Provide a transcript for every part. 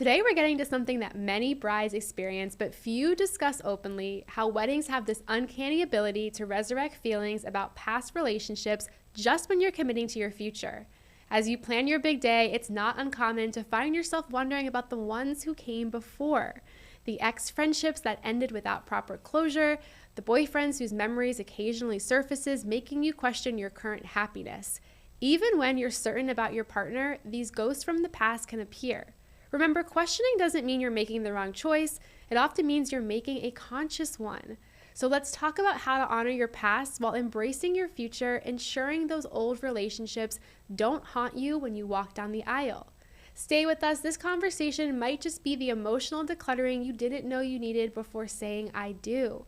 Today we're getting to something that many brides experience, but few discuss openly: how weddings have this uncanny ability to resurrect feelings about past relationships just when you're committing to your future. As you plan your big day, it's not uncommon to find yourself wondering about the ones who came before. The ex-friendships that ended without proper closure, the boyfriends whose memories occasionally surfaces, making you question your current happiness. Even when you're certain about your partner, these ghosts from the past can appear. Remember, questioning doesn't mean you're making the wrong choice. It often means you're making a conscious one. So let's talk about how to honor your past while embracing your future, ensuring those old relationships don't haunt you when you walk down the aisle. Stay with us. This conversation might just be the emotional decluttering you didn't know you needed before saying I do.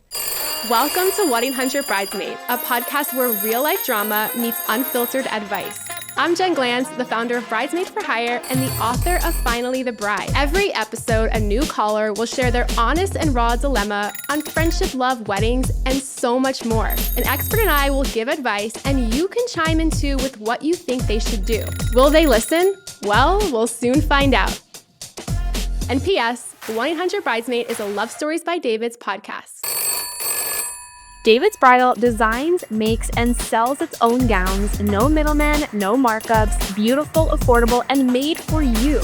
Welcome to Wedding Hunter Bridesmaid, a podcast where real-life drama meets unfiltered advice. I'm Jen Glantz, the founder of Bridesmaid for Hire and the author of Finally the Bride. Every episode, a new caller will share their honest and raw dilemma on friendship, love, weddings, and so much more. An expert and I will give advice, and you can chime in too with what you think they should do. Will they listen? Well, we'll soon find out. And P.S., 1-800 Bridesmaid is a Love Stories by David's podcast. David's Bridal designs, makes, and sells its own gowns. No middlemen, no markups, beautiful, affordable, and made for you.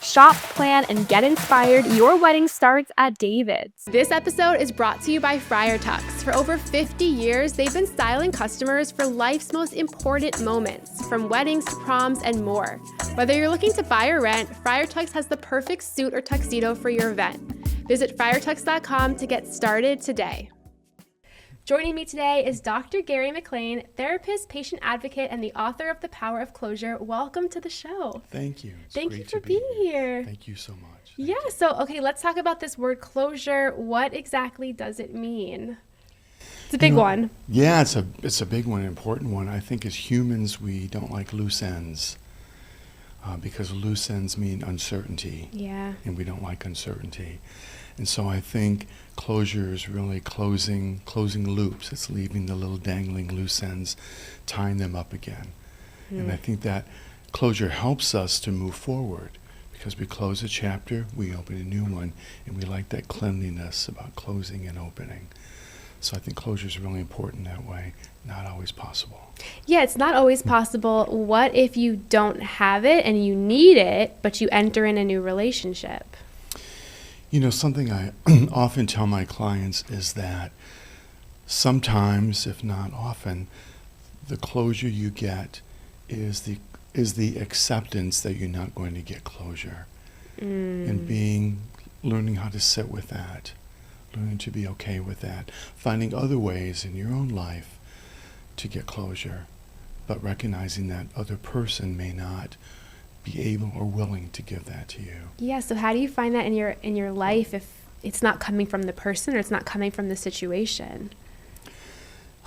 Shop, plan, and get inspired. Your wedding starts at David's. This episode is brought to you by Friar Tucks. For over 50 years, they've been styling customers for life's most important moments, from weddings to proms and more. Whether you're looking to buy or rent, Friar Tucks has the perfect suit or tuxedo for your event. Visit friartux.com to get started today. Joining me today is Dr. Gary McClain, therapist, patient advocate, and the author of The Power of Closure. Welcome to the show. Thank you. Thank you for being here. Thank you so much. Okay, let's talk about this word closure. What exactly does it mean? It's a big one. Yeah, it's a big one, an important one. I think as humans, we don't like loose ends because loose ends mean uncertainty. Yeah. And we don't like uncertainty. And so I think closure is really closing loops. It's leaving the little dangling loose ends, tying them up again. And I think that closure helps us to move forward because we close a chapter, we open a new one, and we like that cleanliness about closing and opening. So I think closure is really important that way, not always possible. Yeah, it's not always possible. What if you don't have it and you need it, but you enter in a new relationship? You know, something I often tell my clients is that sometimes, if not often, the closure you get is the acceptance that you're not going to get closure. And learning how to sit with that, learning to be okay with that, finding other ways in your own life to get closure, but recognizing that other person may not be able or willing to give that to you. Yeah, so how do you find that in your life if it's not coming from the person or it's not coming from the situation?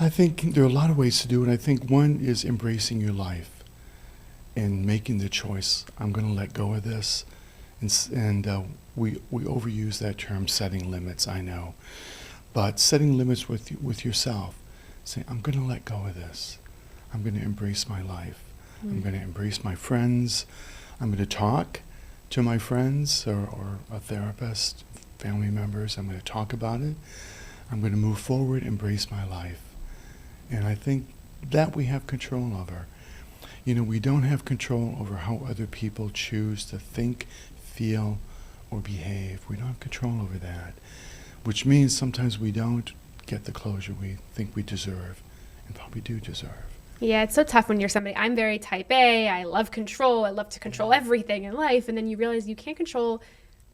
I think there are a lot of ways to do it. I think one is embracing your life and making the choice, I'm going to let go of this. And we overuse that term, setting limits, I know. But setting limits with yourself, saying, I'm going to let go of this. I'm going to embrace my life. I'm going to embrace my friends. I'm going to talk to my friends or a therapist, family members. I'm going to talk about it. I'm going to move forward, embrace my life. And I think that we have control over. You know, we don't have control over how other people choose to think, feel, or behave. We don't have control over that, which means sometimes we don't get the closure we think we deserve and probably do deserve. Yeah, it's so tough when you're somebody, I'm very type A, I love control, I love to control everything in life, and then you realize you can't control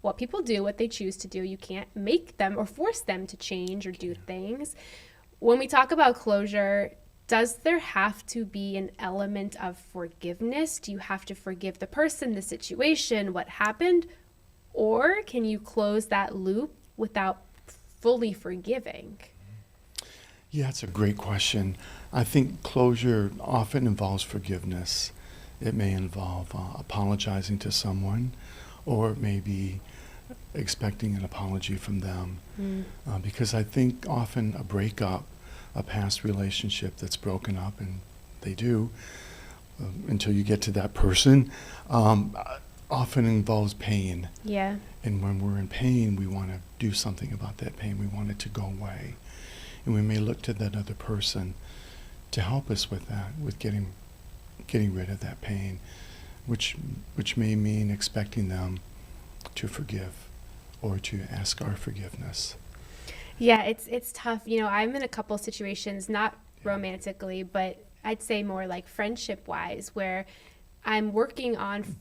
what people do, what they choose to do. You can't make them or force them to change or do things. When we talk about closure, does there have to be an element of forgiveness? Do you have to forgive the person, the situation, what happened? Or can you close that loop without fully forgiving? Yeah, it's a great question. I think closure often involves forgiveness. It may involve apologizing to someone, or maybe expecting an apology from them. Because I think often a breakup, a past relationship that's broken up, and they do, until you get to that person, often involves pain. Yeah. And when we're in pain, we want to do something about that pain. We want it to go away. And we may look to that other person to help us with that, with getting rid of that pain, which may mean expecting them to forgive or to ask our forgiveness. Yeah, it's tough. You know, I'm in a couple situations, not romantically, but I'd say more like friendship-wise, where I'm working on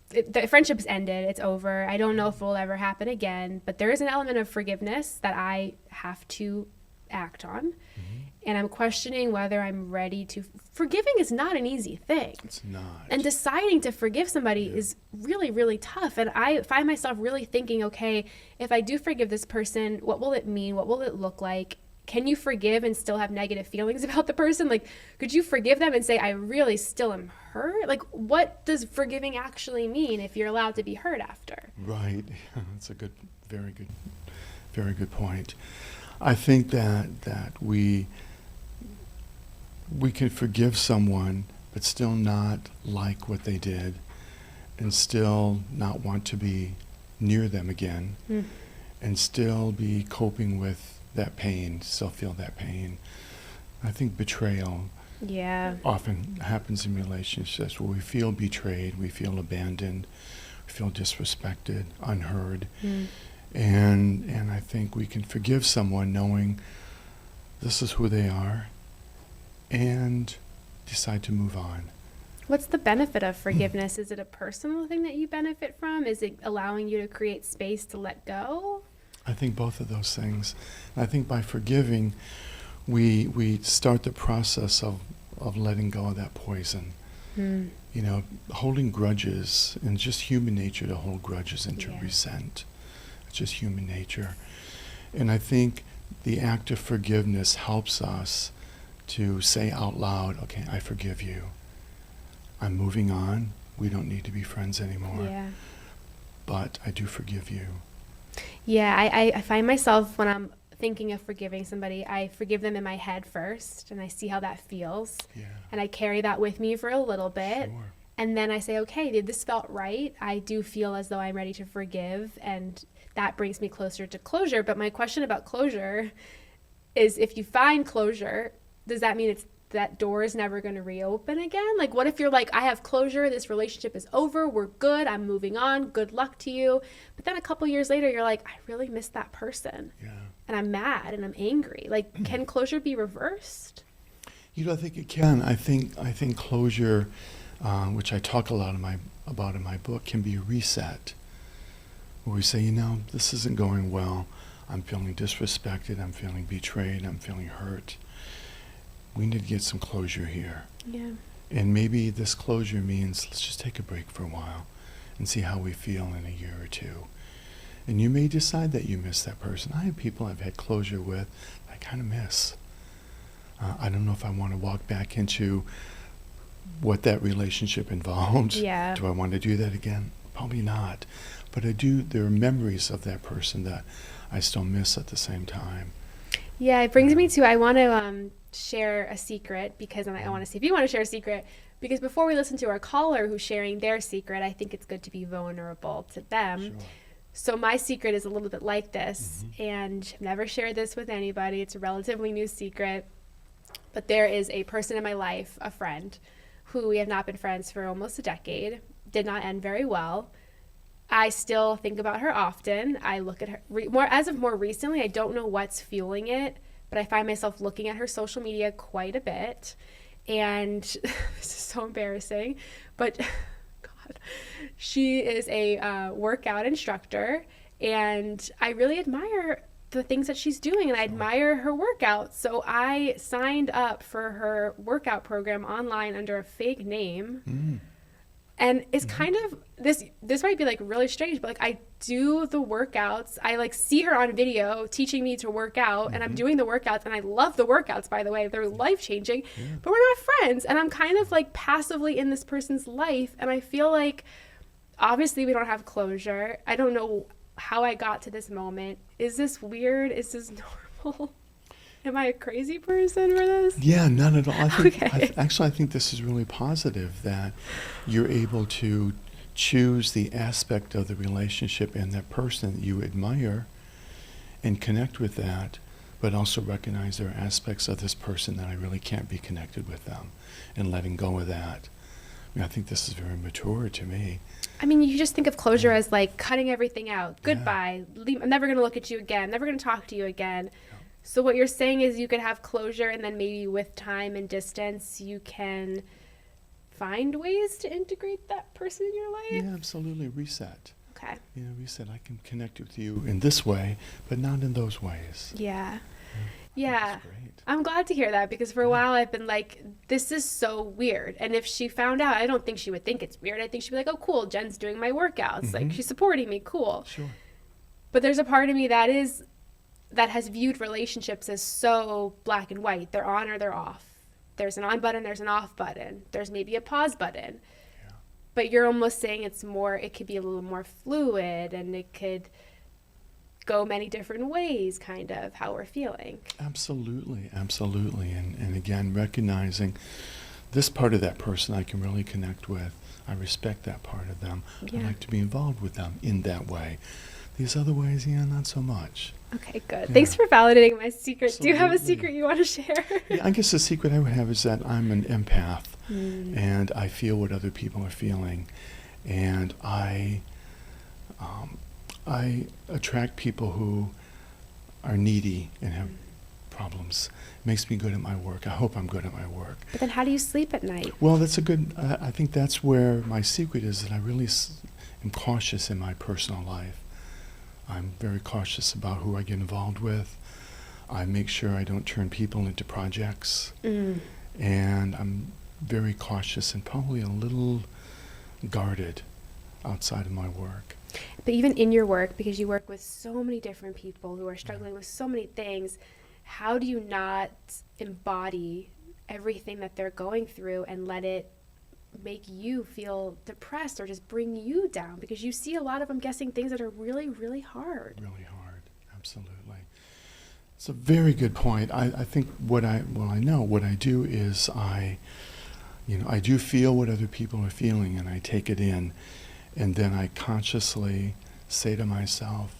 the friendship's ended, it's over. I don't know if it will ever happen again, but there is an element of forgiveness that I have to act on. Mm-hmm. And I'm questioning whether I'm ready to. Forgiving is not an easy thing. It's not. And deciding to forgive somebody is really, really tough. And I find myself really thinking, okay, if I do forgive this person, what will it mean? What will it look like? Can you forgive and still have negative feelings about the person? Like, could you forgive them and say, I really still am hurt? Like, what does forgiving actually mean if you're allowed to be hurt after? Right. That's a very good point. I think that we can forgive someone but still not like what they did and still not want to be near them again and still be coping with that pain, still feel that pain. I think betrayal often happens in relationships where we feel betrayed, we feel abandoned, we feel disrespected, unheard. And I think we can forgive someone knowing this is who they are and decide to move on. What's the benefit of forgiveness? Is it a personal thing that you benefit from? Is it allowing you to create space to let go? I think both of those things. And I think by forgiving, we start the process of letting go of that poison. You know, holding grudges, and just human nature to hold grudges and to resent. It's just human nature. And I think the act of forgiveness helps us to say out loud, okay, I forgive you. I'm moving on. We don't need to be friends anymore. Yeah. but I do forgive you. Yeah, I find myself when I'm thinking of forgiving somebody, I forgive them in my head first, and I see how that feels. Yeah. And I carry that with me for a little bit. Sure. And then I say, okay, this felt right. I do feel as though I'm ready to forgive, and that brings me closer to closure. But my question about closure is, if you find closure, does that mean that door is never going to reopen again? Like, what if you're like, I have closure, this relationship is over, we're good, I'm moving on, good luck to you. But then a couple years later, you're like, I really miss that person. Yeah. And I'm mad and I'm angry. Like, can closure be reversed? I think it can. I think closure, which I talk a lot about in my book, can be a reset. Where we say, this isn't going well. I'm feeling disrespected. I'm feeling betrayed. I'm feeling hurt. We need to get some closure here. Yeah. And maybe this closure means let's just take a break for a while and see how we feel in a year or two. And you may decide that you miss that person. I have people I've had closure with I kind of miss. I don't know if I want to walk back into what that relationship involved. Yeah. Do I want to do that again? Probably not. But there are memories of that person that I still miss at the same time. Yeah, it brings me to, I want to share a secret, because I want to see if you want to share a secret, because before we listen to our caller who's sharing their secret, I think it's good to be vulnerable to them. Sure. So my secret is a little bit like this, and I've never shared this with anybody. It's a relatively new secret, but there is a person in my life, a friend, who we have not been friends for almost a decade, did not end very well. I still think about her often. I look at her more recently. I don't know what's fueling it, but I find myself looking at her social media quite a bit. And this is so embarrassing, but God, she is a workout instructor, and I really admire the things that she's doing, and I admire her workouts. So I signed up for her workout program online under a fake name. And it's kind of, this might be like really strange, but like I do the workouts. I like see her on video teaching me to work out, and I'm doing the workouts, and I love the workouts, by the way. They're life-changing, but we're not friends. And I'm kind of like passively in this person's life, and I feel like obviously we don't have closure. I don't know how I got to this moment. Is this weird? Is this normal? Am I a crazy person for this? Yeah, not at all. I think, Okay. I think this is really positive that you're able to choose the aspect of the relationship and that person that you admire and connect with that, but also recognize there are aspects of this person that I really can't be connected with them, and letting go of that. I mean, I think this is very mature to me. I mean, you just think of closure as like cutting everything out. Goodbye. I'm never going to look at you again. Never going to talk to you again. Yeah. So what you're saying is you could have closure, and then maybe with time and distance, you can find ways to integrate that person in your life? Yeah, absolutely. Reset. Okay. Reset. I can connect with you in this way, but not in those ways. Yeah. Yeah. That's great. I'm glad to hear that, because for a while I've been like, this is so weird. And if she found out, I don't think she would think it's weird. I think she'd be like, oh, cool, Jen's doing my workouts. Like, she's supporting me. Cool. Sure. But there's a part of me that has viewed relationships as so black and white. They're on or they're off. There's an on button, there's an off button. There's maybe a pause button. Yeah. But you're almost saying it could be a little more fluid, and it could go many different ways, kind of, how we're feeling. Absolutely, absolutely. And again, recognizing this part of that person I can really connect with. I respect that part of them. Yeah. I like to be involved with them in that way. These other ways, not so much. Okay, good. Yeah. Thanks for validating my secret. Absolutely. Do you have a secret you want to share? Yeah, I guess the secret I would have is that I'm an empath, and I feel what other people are feeling, and I attract people who are needy and have problems. It makes me good at my work. I hope I'm good at my work. But then how do you sleep at night? Well, that's a good, I think that's where my secret is, that I really am cautious in my personal life. I'm very cautious about who I get involved with. I make sure I don't turn people into projects. And I'm very cautious and probably a little guarded outside of my work. But even in your work, because you work with so many different people who are struggling with so many things, how do you not embody everything that they're going through and let it make you feel depressed or just bring you down? Because you see a lot of, I'm guessing, things that are really, really hard. Really hard, absolutely. It's a very good point. I think what I do is I do feel what other people are feeling, and I take it in, and then I consciously say to myself,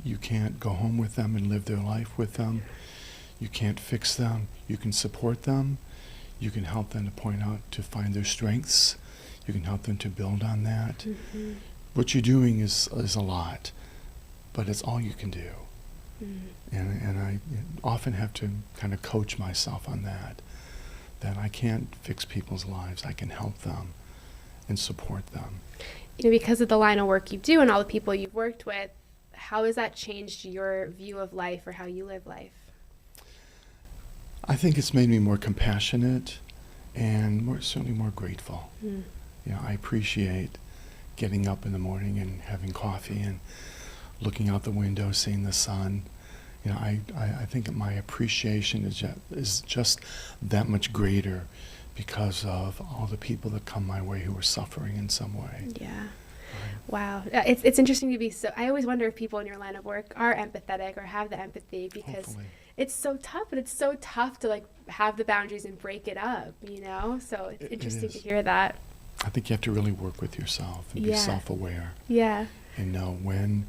you can't go home with them and live their life with them. You can't fix them. You can support them. You can help them to find their strengths. You can help them to build on that. What you're doing is a lot, but it's all you can do. And I often have to kind of coach myself on that I can't fix people's lives. I can help them and support them. Because of the line of work you do and all the people you've worked with, how has that changed your view of life or how you live life? I think it's made me more compassionate and certainly more grateful. I appreciate getting up in the morning and having coffee and looking out the window, seeing the sun. I think my appreciation is just that much greater because of all the people that come my way who are suffering in some way. Yeah. Wow. It's interesting to be I always wonder if people in your line of work are empathetic or have the empathy, because Hopefully. It's so tough, but it's so tough to have the boundaries and break it up, So it's interesting to hear that. I think you have to really work with yourself and be self-aware. Yeah. And know when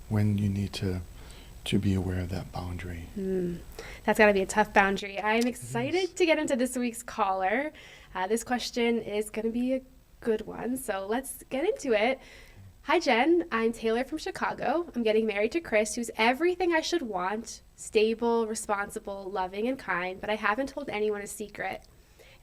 you need to be aware of that boundary. That's got to be a tough boundary. I'm excited to get into this week's caller. This question is going to be a good one, so let's get into it. Hi, Jen. I'm Taylor from Chicago. I'm getting married to Chris, who's everything I should want: stable, responsible, loving, and kind, but I haven't told anyone a secret.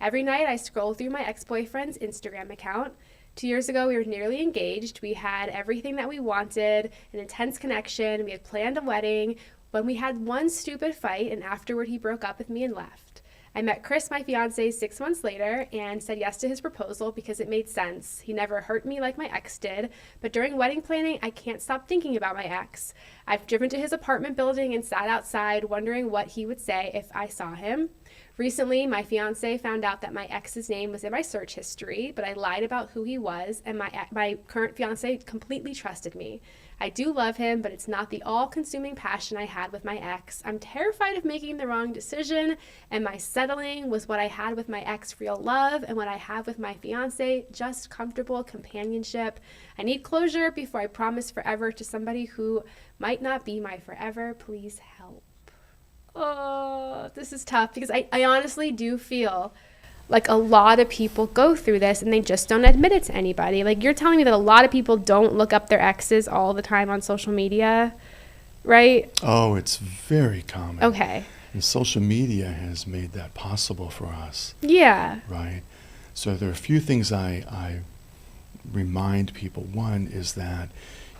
Every night I scroll through my ex-boyfriend's Instagram account. 2 years ago, we were nearly engaged. We had everything that we wanted, an intense connection. We had planned a wedding, when we had one stupid fight, and afterward he broke up with me and left. I met Chris, my fiance, 6 months later and said yes to his proposal because it made sense. He never hurt me like my ex did, but during wedding planning, I can't stop thinking about my ex. I've driven to his apartment building and sat outside wondering what he would say if I saw him. Recently, my fiance found out that my ex's name was in my search history, but I lied about who he was, and my current fiance completely trusted me. I do love him, but it's not the all-consuming passion I had with my ex. I'm terrified of making the wrong decision, and my settling was what I had with my ex, real love, and what I have with my fiance, just comfortable companionship. I need closure before I promise forever to somebody who might not be my forever. Please help. Oh, this is tough because I honestly do feel like a lot of people go through this and they just don't admit it to anybody. Like, you're telling me that a lot of people don't look up their exes all the time on social media, right? Oh, it's very common. Okay. And social media has made that possible for us. Yeah. Right? So there are a few things I remind people. One is that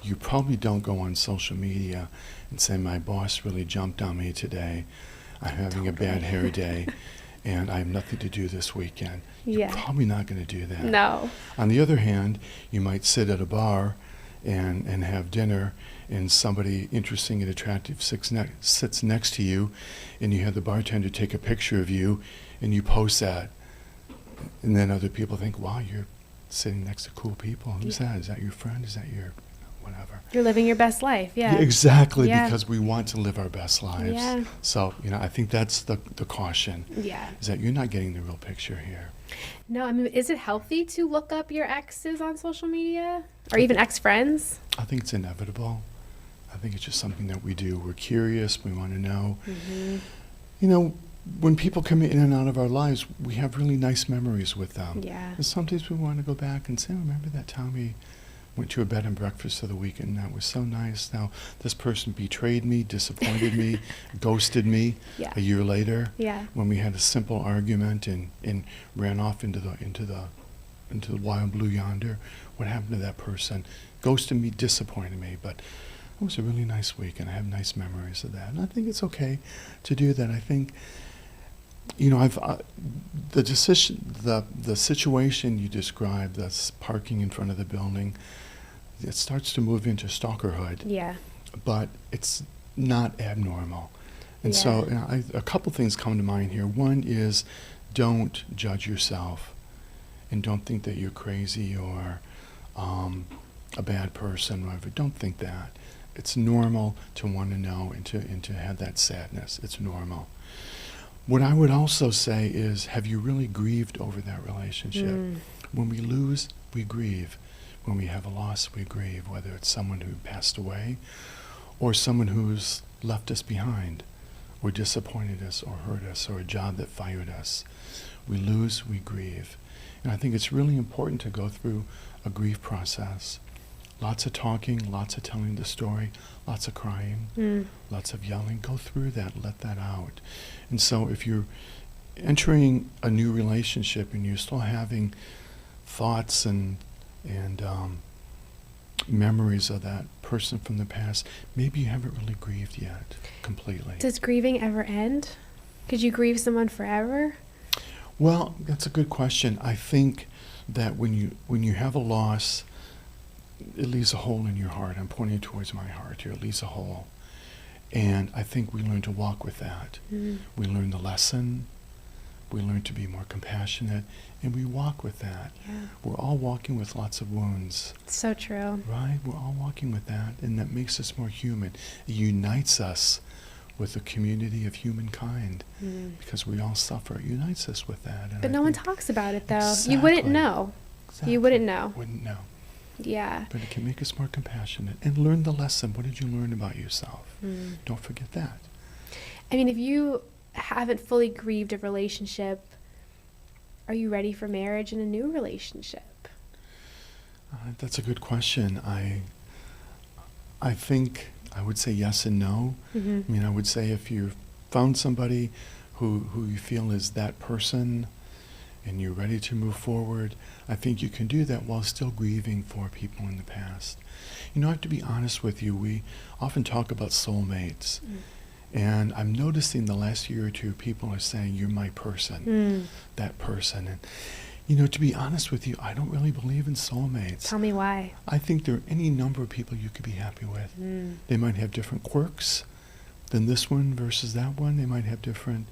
you probably don't go on social media and say, my boss really jumped on me today. I'm having a bad hair day, and I have nothing to do this weekend. Yeah. You're probably not going to do that. No. On the other hand, you might sit at a bar and have dinner, and somebody interesting and attractive sits next to you, and you have the bartender take a picture of you, and you post that. And then other people think, wow, you're sitting next to cool people. Who's that? Is that your friend? Is that your whatever? You're living your best life, yeah. Exactly, Yeah. because we want to live our best lives. Yeah. So, I think that's the caution. Yeah. Is that you're not getting the real picture here. No, I mean, is it healthy to look up your exes on social media? Or even ex-friends? I think it's inevitable. I think it's just something that we do. We're curious. We want to know. Mm-hmm. When people come in and out of our lives, we have really nice memories with them. Yeah. And sometimes we want to go back and say, remember that time we went to a bed and breakfast for the weekend? That was so nice. Now, this person betrayed me, disappointed me, ghosted me a year later. Yeah. When we had a simple argument and ran off into the wild blue yonder. What happened to that person? Ghosted me, disappointed me, but it was a really nice week, and I have nice memories of that. And I think it's okay to do that. I think, the situation you described, that's parking in front of the building, it starts to move into stalkerhood. Yeah. But it's not abnormal. And so a couple things come to mind here. One is, don't judge yourself, and don't think that you're crazy or a bad person, whatever. Don't think that. It's normal to want to know and to have that sadness. It's normal. What I would also say is, have you really grieved over that relationship? When we lose, we grieve. When we have a loss, we grieve, whether it's someone who passed away or someone who's left us behind or disappointed us or hurt us or a job that fired us. We lose, we grieve. And I think it's really important to go through a grief process. Lots of talking, lots of telling the story, lots of crying, lots of yelling. Go through that, let that out. And so if you're entering a new relationship and you're still having thoughts and memories of that person from the past, maybe you haven't really grieved yet completely. Does grieving ever end? Could you grieve someone forever? Well, that's a good question. I think that when you have a loss, it leaves a hole in your heart. I'm pointing towards my heart here. It leaves a hole. And I think we learn to walk with that. We learn the lesson. We learn to be more compassionate. And we walk with that. Yeah. We're all walking with lots of wounds. So true. Right? We're all walking with that. And that makes us more human. It unites us with the community of humankind. Because we all suffer. It unites us with that. And But I no one think talks about it, though. Exactly. You wouldn't know. Exactly. You wouldn't know. Wouldn't know. Yeah. But it can make us more compassionate and learn the lesson. What did you learn about yourself? Don't forget that. I mean, if you haven't fully grieved a relationship, are you ready for marriage and a new relationship? That's a good question. I think I would say yes and no. I mean, I would say if you've found somebody who you feel is that person and you're ready to move forward, I think you can do that while still grieving for people in the past. I have to be honest with you, we often talk about soulmates. And I'm noticing the last year or two, people are saying, you're my person, that person. And, to be honest with you, I don't really believe in soulmates. Tell me why. I think there are any number of people you could be happy with. They might have different quirks than this one versus that one. They might have different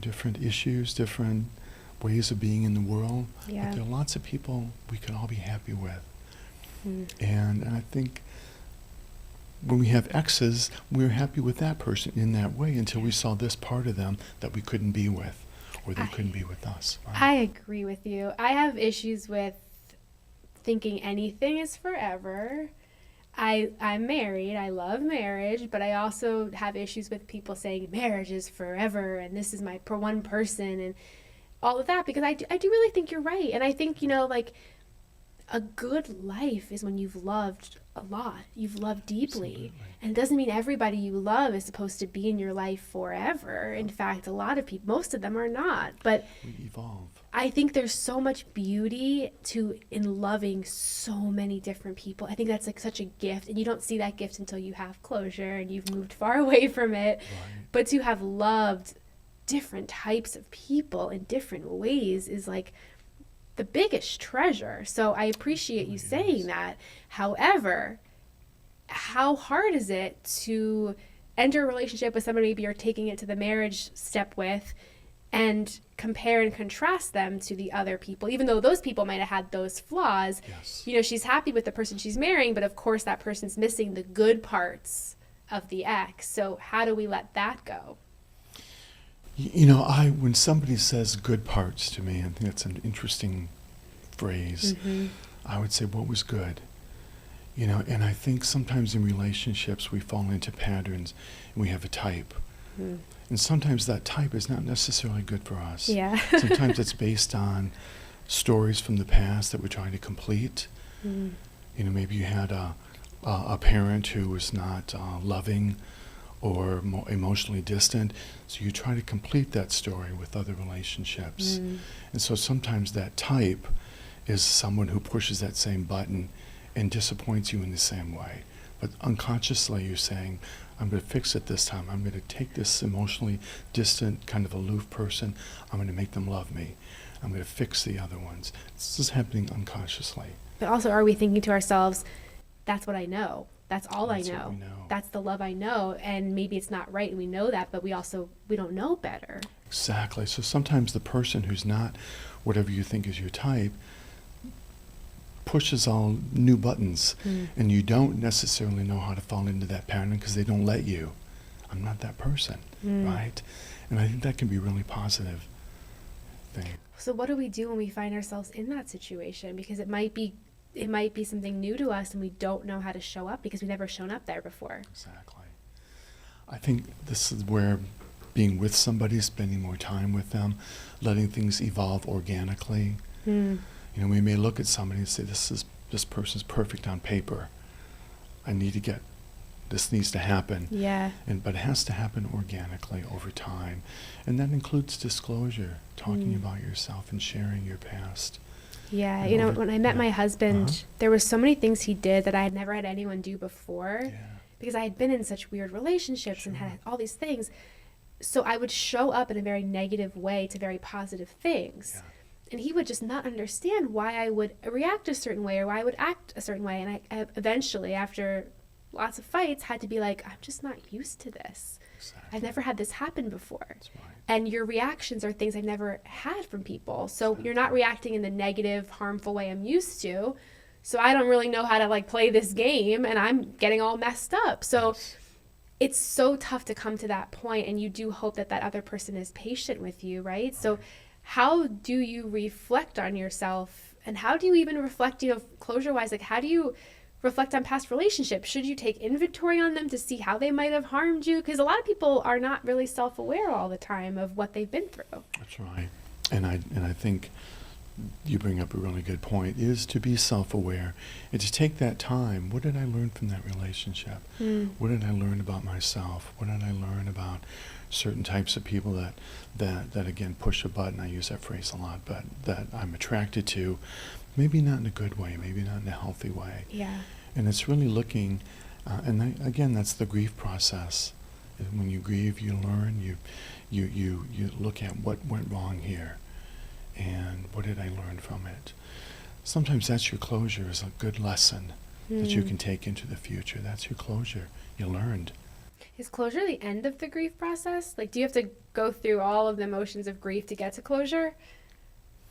different issues, different ways of being in the world. Yeah. But there are lots of people we can all be happy with. Mm. And I think when we have exes, we're happy with that person in that way until we saw this part of them that we couldn't be with, or they couldn't be with us. Right? I agree with you. I have issues with thinking anything is forever. I'm married. I love marriage, but I also have issues with people saying marriage is forever and this is my one person and all of that, because I do really think you're right. And I think, like, a good life is when you've loved a lot. You've loved deeply. Absolutely. And it doesn't mean everybody you love is supposed to be in your life forever. In fact, a lot of people, most of them are not. But We evolve. I think there's so much beauty in loving so many different people. I think that's like such a gift, and you don't see that gift until you have closure and you've moved far away from it. Right. But to have loved different types of people in different ways is like the biggest treasure. So I appreciate you saying that. However, how hard is it to enter a relationship with somebody maybe you're taking it to the marriage step with, and compare and contrast them to the other people, even though those people might have had those flaws? Yes. She's happy with the person she's marrying, but of course that person's missing the good parts of the ex. So how do we let that go? When somebody says good parts to me, I think that's an interesting phrase. Mm-hmm. I would say, what was good? And I think sometimes in relationships we fall into patterns and we have a type. Mm. And sometimes that type is not necessarily good for us. Yeah. Sometimes it's based on stories from the past that we're trying to complete. Mm. Maybe you had a parent who was not loving or more emotionally distant, so you try to complete that story with other relationships. Mm. And so sometimes that type is someone who pushes that same button and disappoints you in the same way. But unconsciously you're saying, I'm going to fix it this time. I'm going to take this emotionally distant, kind of aloof person, I'm going to make them love me. I'm going to fix the other ones. This is happening unconsciously. But also, are we thinking to ourselves, that's what I know. That's all That's I what know. we know. That's the love I know. And maybe it's not right, and we know that, but we don't know better. Exactly. So sometimes the person who's not whatever you think is your type pushes all new buttons, and you don't necessarily know how to fall into that pattern because they don't let you. I'm not that person, right? And I think that can be a really positive thing. So what do we do when we find ourselves in that situation? Because it might be something new to us and we don't know how to show up because we've never shown up there before. Exactly. I think this is where being with somebody, spending more time with them, letting things evolve organically. We may look at somebody and say, this person's perfect on paper. This needs to happen. Yeah. But it has to happen organically over time. And that includes disclosure, talking about yourself and sharing your past. Yeah. And When I met my husband, there were so many things he did that I had never had anyone do before. Yeah. Because I had been in such weird relationships and had all these things. So I would show up in a very negative way to very positive things. Yeah. And he would just not understand why I would react a certain way or why I would act a certain way. And I eventually, after lots of fights, had to be like, I'm just not used to this. Exactly. I've never had this happen before. That's right. And your reactions are things I've never had from people. So you're not reacting in the negative, harmful way I'm used to. So I don't really know how to play this game, and I'm getting all messed up. So it's so tough to come to that point, and you do hope that other person is patient with you, right? So how do you reflect on yourself, and how do you even reflect, closure-wise, how do you reflect on past relationships? Should you take inventory on them to see how they might have harmed you? Because a lot of people are not really self-aware all the time of what they've been through. That's right. And I think you bring up a really good point, is to be self-aware and to take that time. What did I learn from that relationship? What did I learn about myself? What did I learn about certain types of people that again push a button? I use that phrase a lot, but that I'm attracted to, maybe not in a good way, maybe not in a healthy way. Yeah. And it's really looking, again, that's the grief process. When you grieve, you learn, you look at what went wrong here. And what did I learn from it? Sometimes that's your closure, is a good lesson that you can take into the future. That's your closure. You learned. Is closure the end of the grief process? Like, do you have to go through all of the emotions of grief to get to closure?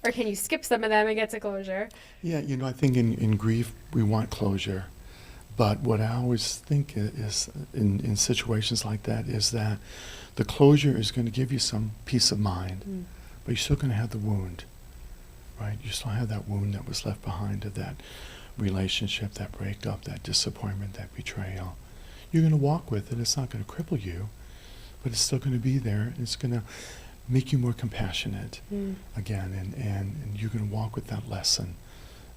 Or can you skip some of them and get to closure? Yeah, I think in grief, we want closure. But what I always think is in situations like that is that the closure is going to give you some peace of mind, but you're still going to have the wound, right? You still have that wound that was left behind of that relationship, that breakup, that disappointment, that betrayal. You're going to walk with it. It's not going to cripple you, but it's still going to be there. It's going to make you more compassionate again, and you're going to walk with that lesson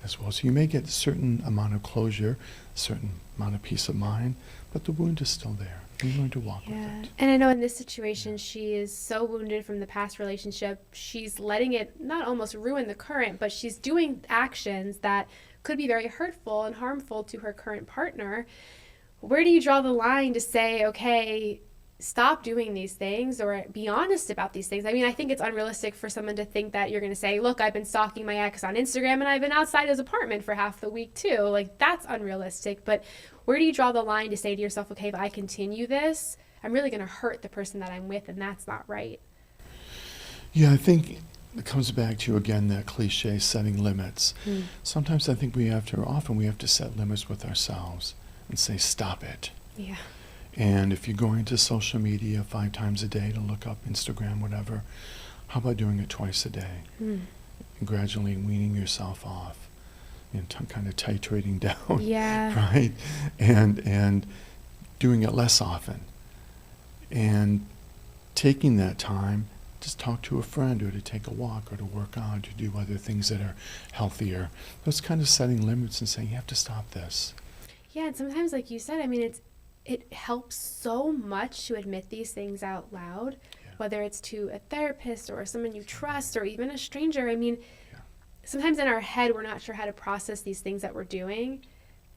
as well. So you may get a certain amount of closure, a certain amount of peace of mind, but the wound is still there. You learn to walk with it. And I know in this situation, she is so wounded from the past relationship. She's letting it not almost ruin the current, but she's doing actions that could be very hurtful and harmful to her current partner. Where do you draw the line to say, okay, stop doing these things, or be honest about these things? I mean, I think it's unrealistic for someone to think that you're going to say, look, I've been stalking my ex on Instagram and I've been outside his apartment for half the week too. Like, that's unrealistic. But where do you draw the line to say to yourself, okay, if I continue this, I'm really going to hurt the person that I'm with, and that's not right? Yeah, I think it comes back to, again, that cliche, setting limits. Sometimes I think often we have to set limits with ourselves and say, stop it. Yeah. And if you're going to social media 5 times a day to look up Instagram, whatever, how about doing it twice a day? And gradually weaning yourself off, kind of titrating down, right? And doing it less often. And taking that time, just talk to a friend, or to take a walk, or to work out, to do other things that are healthier. Those kind of setting limits and saying, you have to stop this. Yeah, and sometimes, like you said, I mean, it helps so much to admit these things out loud, whether it's to a therapist or someone you trust or even a stranger. I mean, sometimes in our head, we're not sure how to process these things that we're doing,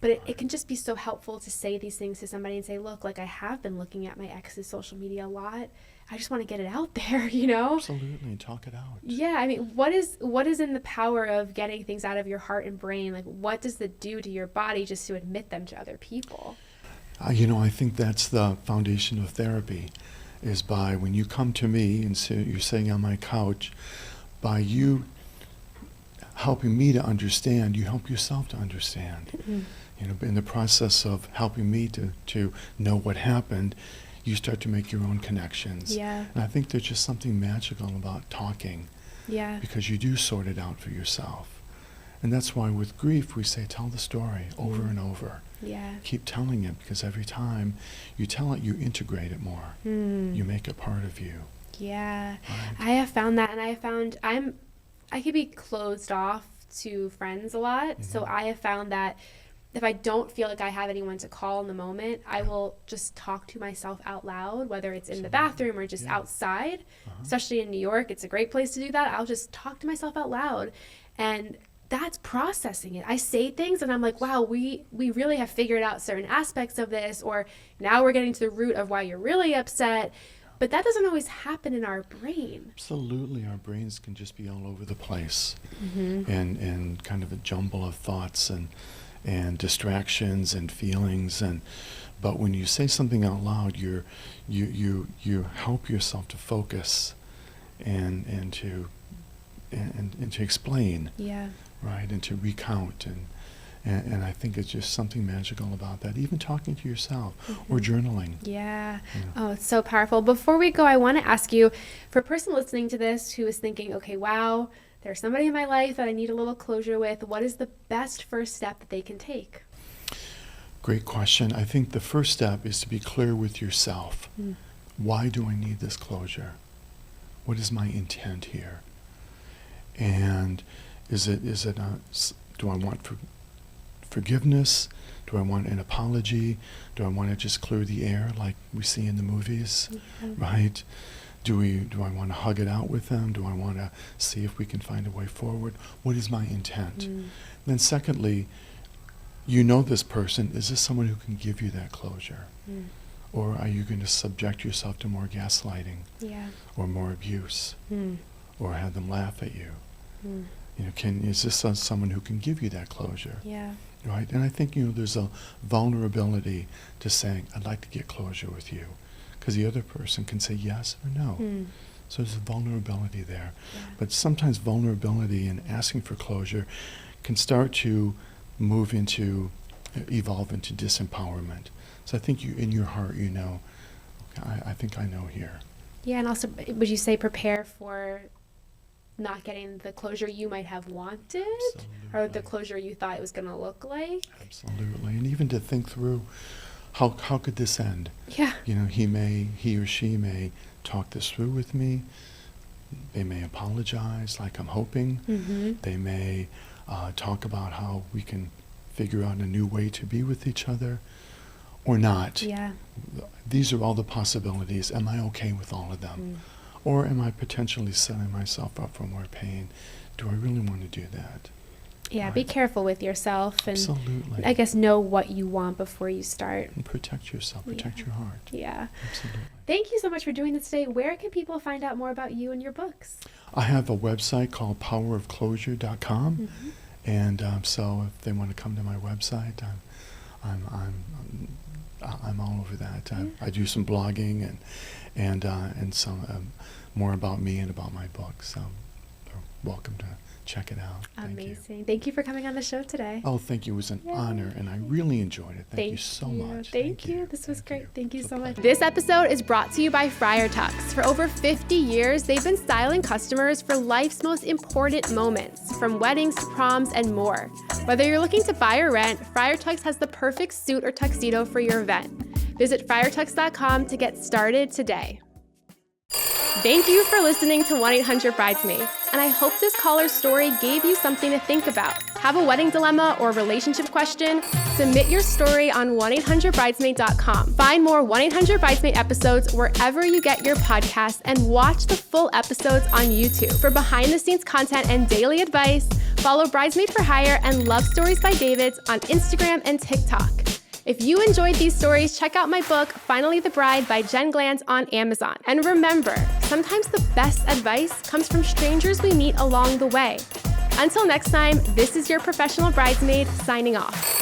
but it can just be so helpful to say these things to somebody and say, look, like, I have been looking at my ex's social media a lot. I just want to get it out there, Absolutely, and talk it out. Yeah, I mean, what is in the power of getting things out of your heart and brain? Like, what does it do to your body just to admit them to other people? I think that's the foundation of therapy, is by when you come to me and you're sitting on my couch, by you helping me to understand, you help yourself to understand. In the process of helping me to know what happened, you start to make your own connections. Yeah. And I think there's just something magical about talking. Yeah. Because you do sort it out for yourself. And that's why with grief we say, tell the story over and over. Yeah. Keep telling it, because every time you tell it, you integrate it more. You make it part of you. Yeah. Right? I have found that, and I could be closed off to friends a lot. So I have found that if I don't feel like I have anyone to call in the moment, I will just talk to myself out loud, whether it's in the bathroom or just outside. Especially in New York, it's a great place to do that. I'll just talk to myself out loud, and that's processing it. I say things and I'm like, wow, we really have figured out certain aspects of this, or now we're getting to the root of why you're really upset. But that doesn't always happen in our brain. Absolutely. Our brains can just be all over the place, and kind of a jumble of thoughts and distractions and feelings. But when you say something out loud, you help yourself to focus and to explain. Yeah. Right, and to recount, and I think it's just something magical about that. Even talking to yourself or journaling. Yeah. Oh, it's so powerful. Before we go, I want to ask you, for a person listening to this who is thinking, okay, wow, there's somebody in my life that I need a little closure with, what is the best first step that they can take? Great question. I think the first step is to be clear with yourself. Why do I need this closure? What is my intent here? And do I want forgiveness? Do I want an apology? Do I want to just clear the air like we see in the movies? Right? Do I want to hug it out with them? Do I want to see if we can find a way forward? What is my intent? Then secondly, this person. Is this someone who can give you that closure? Or are you going to subject yourself to more gaslighting? Or more abuse? Or have them laugh at you? Is this someone who can give you that closure? Yeah. Right? And I think, there's a vulnerability to saying, I'd like to get closure with you. Because the other person can say yes or no. So there's a vulnerability there. Yeah. But sometimes vulnerability and asking for closure can start to evolve into disempowerment. So I think in your heart, I think I know here. Yeah, and also, would you say prepare for not getting the closure you might have wanted? Absolutely. Or the closure you thought it was going to look like? Absolutely. And even to think through, how could this end? Yeah. He or she may talk this through with me. They may apologize, like I'm hoping. They may talk about how we can figure out a new way to be with each other, or not. Yeah. These are all the possibilities. Am I okay with all of them? Or am I potentially setting myself up for more pain? Do I really want to do that? Yeah, Right. be careful with yourself, and Absolutely. I guess know what you want before you start. And protect yourself, protect your heart. Yeah. Absolutely. Thank you so much for doing this today. Where can people find out more about you and your books? I have a website called powerofclosure.com, and so if they want to come to my website, I'm all over that. I do some blogging and some more about me and about my books. So they're welcome to check it out. Amazing. Thank you for coming on the show today. Oh, thank you. It was an honor, and I really enjoyed it. Thank you so much. Thank you. This was great. Thank you It's a so much. pleasure. This episode is brought to you by Friar Tucks. For over 50 years, they've been styling customers for life's most important moments, from weddings to proms and more. Whether you're looking to buy or rent, Friar Tucks has the perfect suit or tuxedo for your event. Visit friartux.com to get started today. Thank you for listening to 1-800-Bridesmaid, and I hope this caller's story gave you something to think about. Have a wedding dilemma or relationship question? Submit your story on 1-800-Bridesmaid.com. Find more 1-800-Bridesmaid episodes wherever you get your podcasts, and watch the full episodes on YouTube. For behind-the-scenes content and daily advice, follow Bridesmaid for Hire and Love Stories by Davids on Instagram and TikTok. If you enjoyed these stories, check out my book, Finally the Bride by Jen Glantz on Amazon. And remember, sometimes the best advice comes from strangers we meet along the way. Until next time, this is your professional bridesmaid signing off.